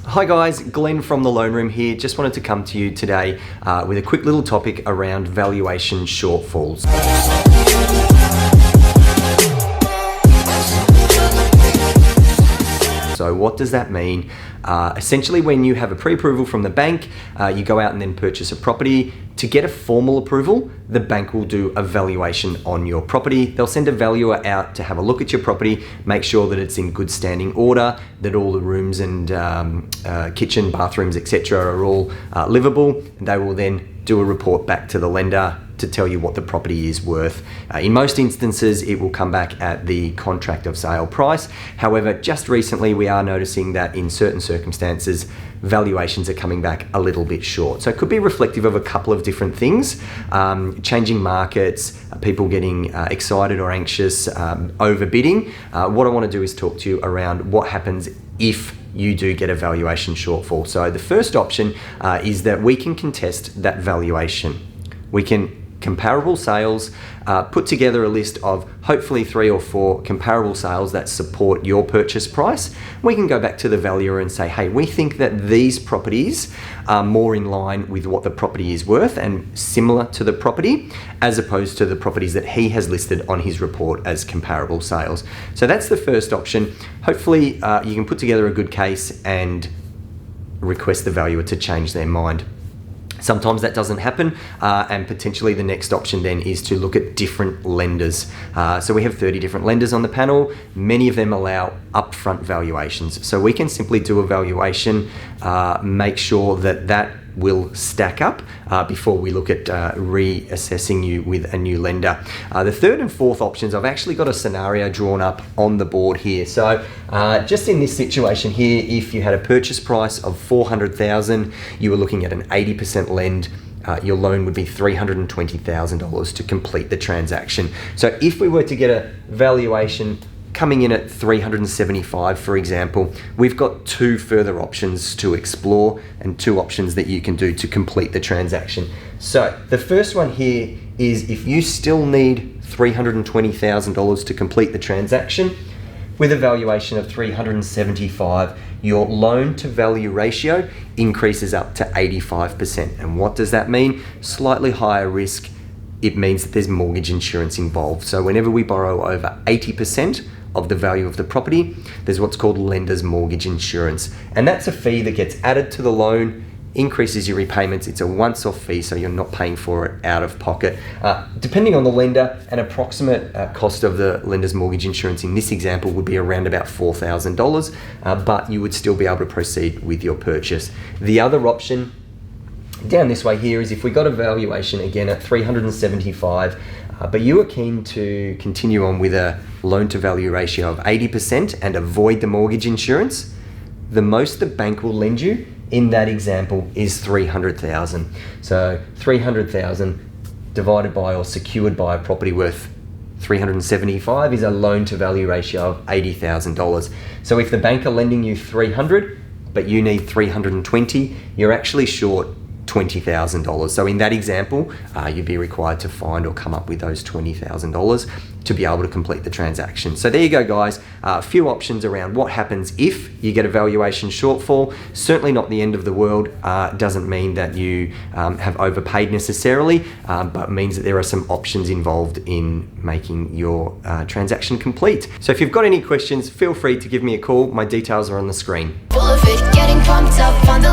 Hi guys, Glen from the Loan Room here. Just wanted to come to you today with a quick little topic around valuation shortfalls. So what does that mean? Essentially, when you have a pre-approval from the bank, you go out and then purchase a property. To get a formal approval, the bank will do a valuation on your property. They'll send a valuer out to have a look at your property, make sure that it's in good standing order, that all the rooms and kitchen, bathrooms, etc. are all livable. They will then do a report back to the lender to tell you what the property is worth. In most instances, it will come back at the contract of sale price. However, just recently we are noticing that in certain circumstances, valuations are coming back a little bit short. So it could be reflective of a couple of different things, changing markets, people getting excited or anxious, overbidding. What I want to do is talk to you around what happens if you do get a valuation shortfall. So the first option is that we can contest that valuation. We can comparable sales, put together a list of hopefully 3 or 4 comparable sales that support your purchase price. We can go back to the valuer and say, hey, we think that these properties are more in line with what the property is worth and similar to the property, as opposed to the properties that he has listed on his report as comparable sales. So that's the first option. Hopefully you can put together a good case and request the valuer to change their mind. Sometimes that doesn't happen, and potentially the next option then is to look at different lenders. So we have 30 different lenders on the panel. Many of them allow upfront valuations. So we can simply do a valuation, make sure that that will stack up before we look at reassessing you with a new lender. The third and fourth options, I've actually got a scenario drawn up on the board here. So just in this situation here, if you had a purchase price of $400,000, you were looking at an 80% lend, your loan would be $320,000 to complete the transaction. So if we were to get a valuation coming in at 375, for example, we've got 2 further options to explore and 2 options that you can do to complete the transaction. So the first one here is if you still need $320,000 to complete the transaction, with a valuation of 375, your loan to value ratio increases up to 85%. And what does that mean? Slightly higher risk. It means that there's mortgage insurance involved. So whenever we borrow over 80% of the value of the property, there's what's called lender's mortgage insurance. And that's a fee that gets added to the loan, increases your repayments. It's a once-off fee, so you're not paying for it out of pocket. Depending on the lender, an approximate cost of the lender's mortgage insurance in this example would be around about $4,000, but you would still be able to proceed with your purchase. The other option down this way here is if we got a valuation again at 375, but you are keen to continue on with a loan to value ratio of 80% and avoid the mortgage insurance, the most the bank will lend you in that example is $300,000. So $300,000 divided by or secured by a property worth 375 is a loan to value ratio of $80,000. So if the bank are lending you 300, but you need 320, you're actually short $20,000. So in that example, you'd be required to find or come up with those $20,000 to be able to complete the transaction. So there you go, guys. A few options around what happens if you get a valuation shortfall. Certainly not the end of the world. Doesn't mean that you have overpaid necessarily, but means that there are some options involved in making your transaction complete. So if you've got any questions, feel free to give me a call. My details are on the screen. Full of it, getting pumped up on the